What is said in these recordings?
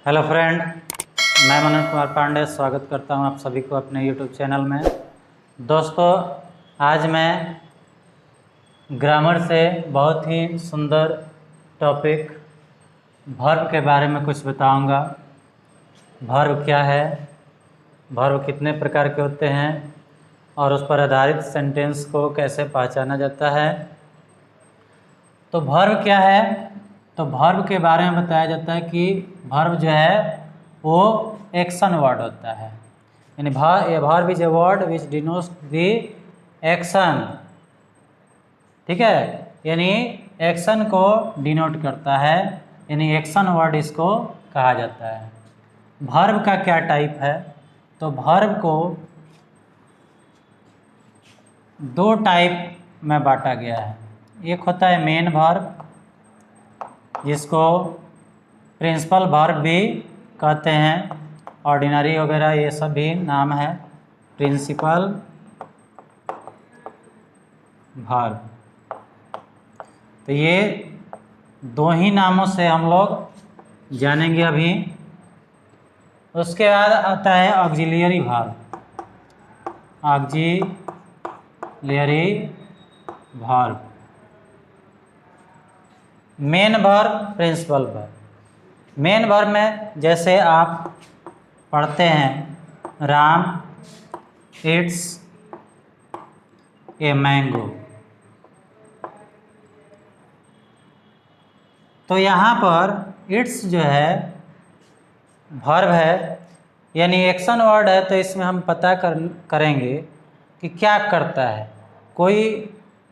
Hello friend, मैं मनोज कुमार पांडे स्वागत करता हूं आप सभी को अपने यूट्यूब चैनल में। दोस्तों, आज मैं ग्रामर से बहुत ही सुंदर टॉपिक वर्ब के बारे में कुछ बताऊंगा। वर्ब क्या है, वर्ब कितने प्रकार के होते हैं और उस पर आधारित सेंटेंस को कैसे पहचाना जाता है। तो वर्ब क्या है, तो वर्ब के बारे में बताया जाता है कि वर्ब जो है वो एक्शन वर्ड होता है। यानी verb is a word which denotes the action. ठीक है, यानी एक्शन को डिनोट करता है, यानी एक्शन वर्ड इसको कहा जाता है। वर्ब का क्या टाइप है, तो वर्ब को दो टाइप में बांटा गया है। एक होता है मेन वर्ब, जिसको प्रिंसिपल वर्ब भी कहते हैं, ऑर्डिनरी वगैरह ये सब भी नाम है प्रिंसिपल वर्ब। तो ये दो ही नामों से हम लोग जानेंगे अभी। उसके बाद आता है auxiliary verb, auxiliary verb, main verb, principal verb. Main verb में जैसे आप पढ़ते हैं राम इट्स ए मैंगो, तो यहाँ पर इट्स जो है वर्ब है, यानी एक्शन वर्ड है। तो इसमें हम पता करेंगे कि क्या करता है, कोई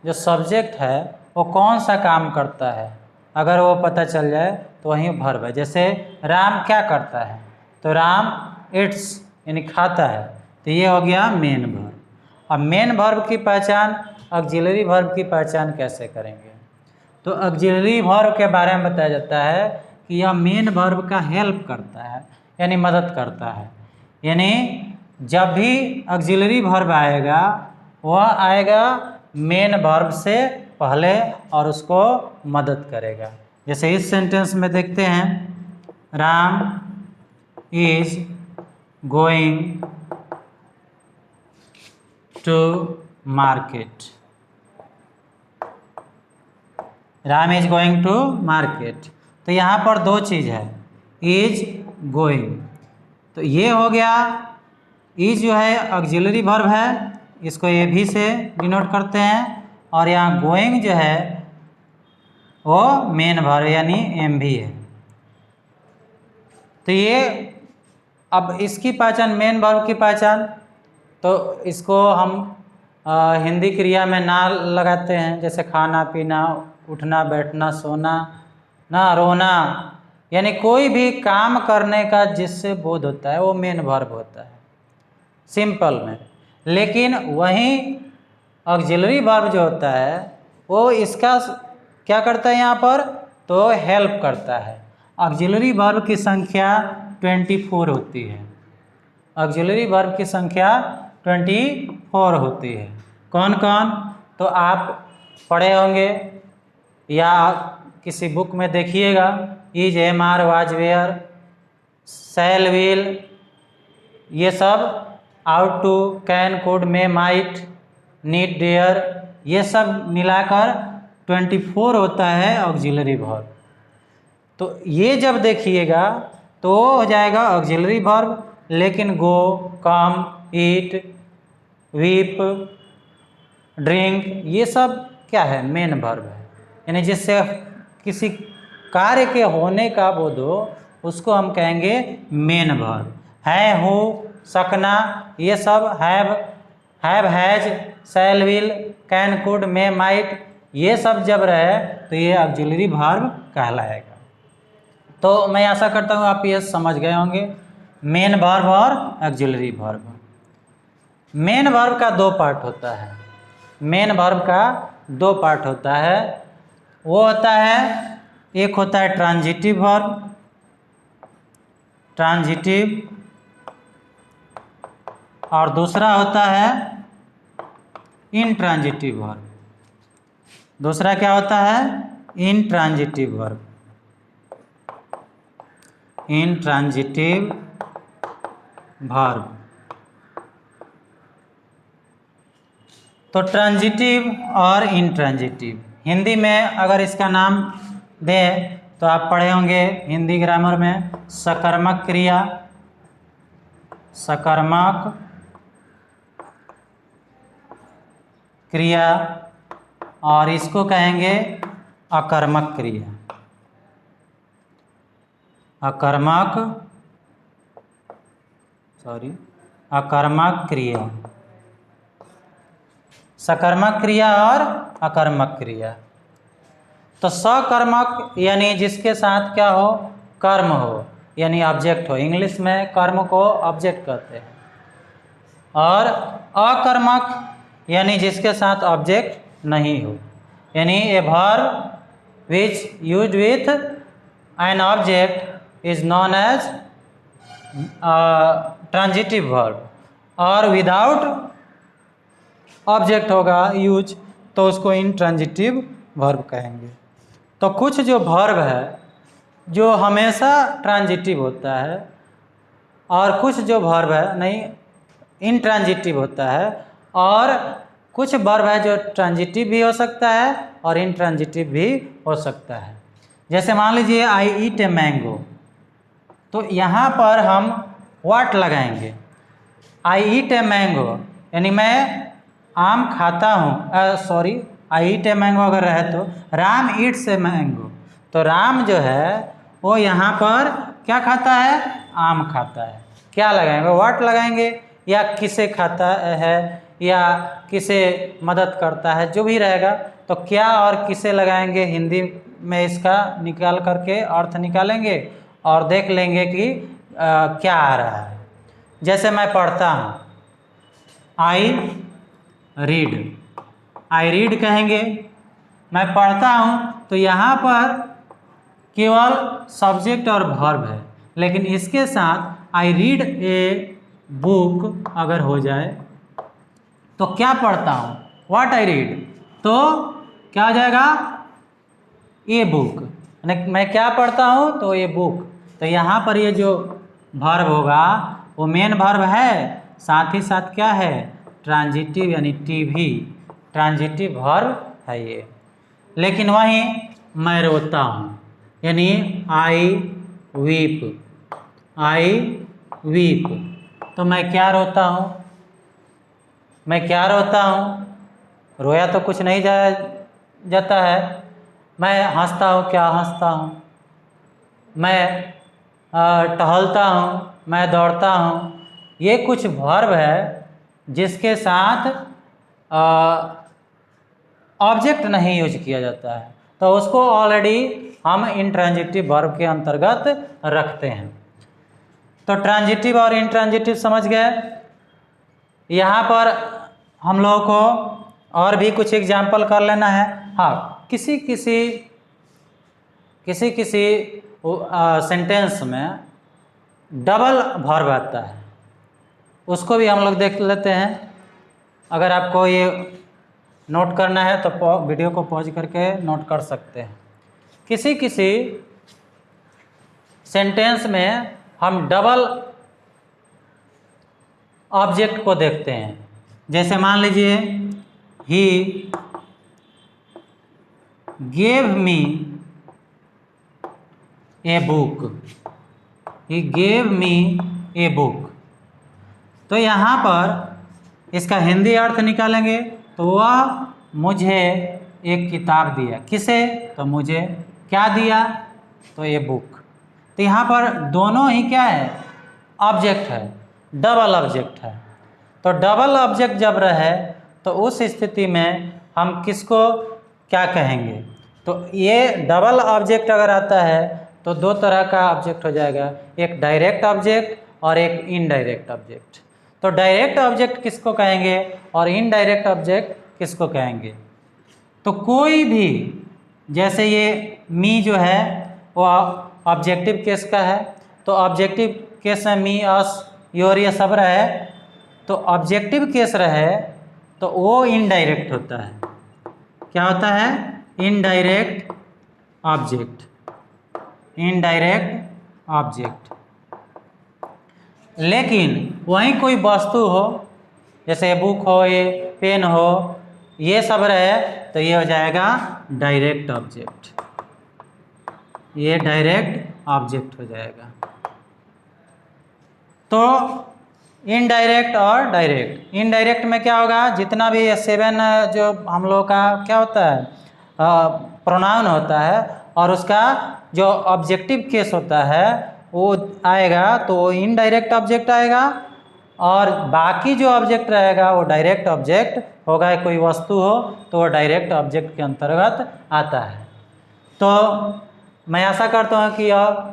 जो सब्जेक्ट है वो कौन सा काम करता है। अगर वो पता चल जाए तो वही वर्ब है। जैसे राम क्या करता है, तो राम इट्स यानी खाता है, तो ये हो गया मेन वर्ब। अब मेन वर्ब की पहचान, ऑक्सिलरी वर्ब की पहचान कैसे करेंगे, तो ऑक्सिलरी वर्ब के बारे में बताया जाता है कि यह मेन वर्ब का हेल्प करता है, यानी मदद करता है। यानी जब भी ऑक्सिलरी वर्ब आएगा वह आएगा मेन वर्ब से पहले और उसको मदद करेगा। जैसे इस सेंटेंस में देखते हैं, Ram is going to market, Ram is going to market. तो यहाँ पर दो चीज़ है, इज गोइंग, तो ये हो गया। इज जो है ऑक्सिलरी वर्ब है, इसको ए भी से डिनोट करते हैं, और यहाँ गोइंग जो है वो मेन वर्ब यानी एम भी है। तो ये अब इसकी पहचान, मेन वर्ब की पहचान, तो इसको हम हिंदी क्रिया में ना लगाते हैं, जैसे खाना पीना, उठना बैठना, सोना ना, रोना, यानी कोई भी काम करने का जिससे बोध होता है वो मेन वर्ब होता है सिंपल में। लेकिन वहीं ऑक्सिलरी वर्ब जो होता है वो इसका क्या करता है यहाँ पर, तो हेल्प करता है। ऑक्सिलरी वर्ब की संख्या 24 होती है, ऑक्सिलरी वर्ब की संख्या 24 होती है। कौन कौन, तो आप पढ़े होंगे या किसी बुक में देखिएगा, is, am, are, was, were, shall, will, ये सब, ought to, can, could, may, might, need, dare, ये सब मिलाकर 24 होता है ऑक्सिलरी वर्ब। तो ये जब देखिएगा तो हो जाएगा ऑक्सिलरी वर्ब। लेकिन गो, कम, ईट, वीप, ड्रिंक, ये सब क्या है, मेन वर्ब है। यानी जिससे किसी कार्य के होने का बोध हो उसको हम कहेंगे मेन वर्ब। है, हु, सकना, ये सब, have, has, shall, will, can, could, may, might, ये सब जब रहे तो ये ऑक्सिलरी वर्ब कहलाएगा। तो मैं आशा करता हूँ आप ये समझ गए होंगे मेन वर्ब और ऑक्सिलरी वर्ब। मेन वर्ब का दो पार्ट होता है, मेन वर्ब का दो पार्ट होता है। वो होता है, एक होता है ट्रांजिटिव वर्ब, ट्रांजिटिव, और दूसरा होता है इनट्रांजिटिव वर्ब। दूसरा क्या होता है, इनट्रांजिटिव वर्ब। Intransitive verb. तो ट्रांजिटिव और इंट्रांजिटिव, हिंदी में अगर इसका नाम दें तो आप पढ़े होंगे हिंदी ग्रामर में सकर्मक क्रिया, सकर्मक क्रिया, और इसको कहेंगे अकर्मक क्रिया, अकर्मक क्रिया, सकर्मक क्रिया और अकर्मक क्रिया। तो सकर्मक यानी जिसके साथ क्या हो, कर्म हो, यानी ऑब्जेक्ट हो, इंग्लिश में कर्म को ऑब्जेक्ट कहते हैं। और अकर्मक यानी जिसके साथ ऑब्जेक्ट नहीं हो, यानी a verb which used with an object is known as transitive verb, और विदाउट ऑब्जेक्ट होगा यूज तो उसको इंट्रांजिटिव वर्ब कहेंगे। तो कुछ जो वर्ब है जो हमेशा ट्रांजिटिव होता है, और कुछ जो वर्ब है नहीं इंट्रांजिटिव होता है, और कुछ वर्ब है जो ट्रांजिटिव भी हो सकता है और इंट्रांजिटिव भी हो सकता है। जैसे मान लीजिए आई ईट ए मैंगो, तो यहाँ पर हम व्हाट लगाएंगे, आई ईट ए मैंगो यानी मैं आम खाता हूँ, sorry I eat a mango अगर रहे तो राम ईट्स ए मैंगो, तो राम जो है वो यहाँ पर क्या खाता है, आम खाता है। क्या लगाएंगे, व्हाट लगाएंगे, या किसे खाता है या किसे मदद करता है, जो भी रहेगा। तो क्या और किसे लगाएंगे, हिंदी में इसका निकाल करके अर्थ निकालेंगे और देख लेंगे कि क्या आ रहा है। जैसे मैं पढ़ता हूँ, आई रीड कहेंगे, मैं पढ़ता हूँ, तो यहाँ पर केवल सब्जेक्ट और वर्ब है, लेकिन इसके साथ आई रीड ए बुक अगर हो जाए तो क्या पढ़ता हूँ, व्हाट आई रीड, तो क्या हो जाएगा, ए बुक, मैं क्या पढ़ता हूँ, तो ए बुक। तो यहाँ पर ये जो वर्ब होगा वो मेन वर्ब है, साथ ही साथ क्या है, ट्रांजिटिव यानी टीवी, ट्रांजिटिव वर्ब है ये। लेकिन वहीं मैं रोता हूँ यानी आई वीप, तो मैं क्या रोता हूँ, रोया तो कुछ नहीं जाता है, मैं हंसता हूँ, क्या हंसता हूँ, मैं टहलता हूँ, मैं दौड़ता हूँ। ये कुछ वर्ब है जिसके साथ ऑब्जेक्ट नहीं यूज किया जाता है, तो उसको ऑलरेडी हम इंट्रांजिटिव वर्ब के अंतर्गत रखते हैं। तो ट्रांजिटिव और इंट्रांजिटिव समझ गए। यहाँ पर हम लोगों को और भी कुछ एग्जाम्पल कर लेना है। हाँ, किसी सेंटेंस में डबल वर्ब आता है, उसको भी हम लोग देख लेते हैं। अगर आपको ये नोट करना है तो वीडियो को पॉज करके नोट कर सकते हैं। किसी सेंटेंस में हम डबल ऑब्जेक्ट को देखते हैं। जैसे मान लीजिए he gave me a book, he gave me a book, तो यहाँ पर इसका हिंदी अर्थ निकालेंगे तो वह मुझे एक किताब दिया। किसे, तो मुझे। क्या दिया, तो ये बुक। तो यहाँ पर दोनों ही क्या है, ऑब्जेक्ट है, डबल ऑब्जेक्ट है। तो डबल ऑब्जेक्ट जब रहे तो उस स्थिति में हम किसको क्या कहेंगे, तो ये डबल ऑब्जेक्ट अगर आता है तो दो तरह का ऑब्जेक्ट हो जाएगा, एक डायरेक्ट ऑब्जेक्ट और एक इनडायरेक्ट ऑब्जेक्ट। तो डायरेक्ट ऑब्जेक्ट किसको कहेंगे और इनडायरेक्ट ऑब्जेक्ट किसको कहेंगे, तो कोई भी, जैसे ये मी जो है वो ऑब्जेक्टिव केस का है, तो ऑब्जेक्टिव केस में मी, अस, योर ये सब रहे, तो ऑब्जेक्टिव केस रहे तो वो इनडायरेक्ट होता है। क्या होता है, इनडायरेक्ट ऑब्जेक्ट, इनडायरेक्ट ऑब्जेक्ट। लेकिन वहीं कोई वस्तु हो, जैसे बुक हो, ये पेन हो, ये सब रहे, तो ये हो जाएगा डायरेक्ट ऑब्जेक्ट। ये डायरेक्ट ऑब्जेक्ट हो जाएगा। तो इनडायरेक्ट और डायरेक्ट। इनडायरेक्ट में क्या होगा, जितना भी ये 7 जो हम लोग का क्या होता है, प्रोनाउन होता है, और उसका जो ऑब्जेक्टिव केस होता है वो आएगा, तो वो इनडायरेक्ट ऑब्जेक्ट आएगा। और बाकी जो ऑब्जेक्ट रहेगा वो डायरेक्ट ऑब्जेक्ट होगा। कोई वस्तु हो तो वो डायरेक्ट ऑब्जेक्ट के अंतर्गत आता है। तो मैं आशा करता हूँ कि अब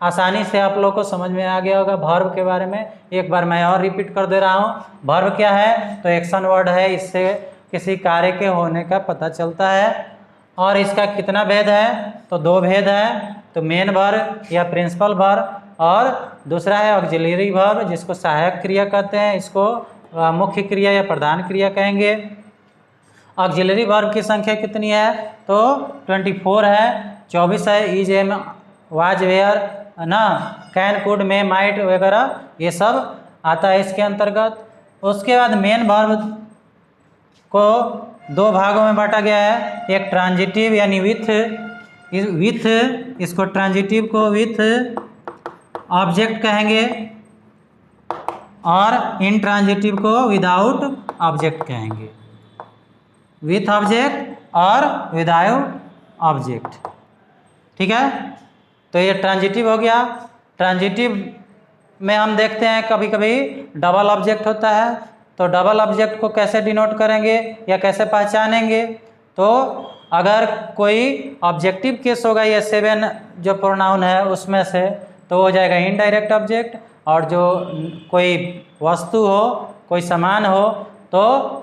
आसानी से आप लोग को समझ में आ गया होगा वर्ब के बारे में। एक बार मैं और रिपीट कर दे रहा हूँ। वर्ब क्या है, तो एक्शन वर्ड है, इससे किसी कार्य के होने का पता चलता है। और इसका कितना भेद है, तो 2 भेद है। तो मेन वर्ब या प्रिंसिपल वर्ब, और दूसरा है ऑक्सिलरी वर्ब, जिसको सहायक क्रिया कहते हैं। इसको मुख्य क्रिया या प्रधान क्रिया कहेंगे। ऑक्सिलरी वर्ब की संख्या कितनी है, तो 24 है, 24 है। इज, एम, वाज, वेयर ना, कैन, कुड, मे, माइट वगैरह ये सब आता है इसके अंतर्गत। उसके बाद मेन वर्ब को 2 भागों में बांटा गया है। एक ट्रांजिटिव यानी विथ, इसको ट्रांजिटिव को विथ ऑब्जेक्ट कहेंगे, और इनट्रांजिटिव को विदाउट ऑब्जेक्ट कहेंगे। विथ ऑब्जेक्ट और विदाउट ऑब्जेक्ट, ठीक है। तो ये ट्रांजिटिव हो गया। ट्रांजिटिव में हम देखते हैं कभी कभी डबल ऑब्जेक्ट होता है। तो डबल ऑब्जेक्ट को कैसे डिनोट करेंगे या कैसे पहचानेंगे, तो अगर कोई ऑब्जेक्टिव केस होगा ये 7 जो प्रोनाउन है उसमें से, तो हो जाएगा इनडायरेक्ट ऑब्जेक्ट। और जो कोई वस्तु हो, कोई सामान हो, तो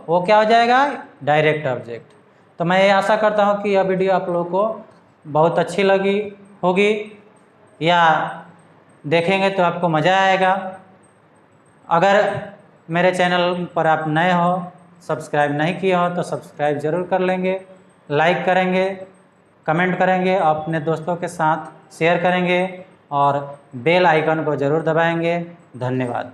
वो क्या हो जाएगा, डायरेक्ट ऑब्जेक्ट। तो मैं ये आशा करता हूँ कि यह वीडियो आप लोगों को बहुत अच्छी लगी होगी, या देखेंगे तो आपको मज़ा आएगा। अगर मेरे चैनल पर आप नए हो, सब्सक्राइब नहीं किए हो, तो सब्सक्राइब ज़रूर कर लेंगे, लाइक करेंगे, कमेंट करेंगे, अपने दोस्तों के साथ शेयर करेंगे, और बेल आइकन को ज़रूर दबाएंगे। धन्यवाद।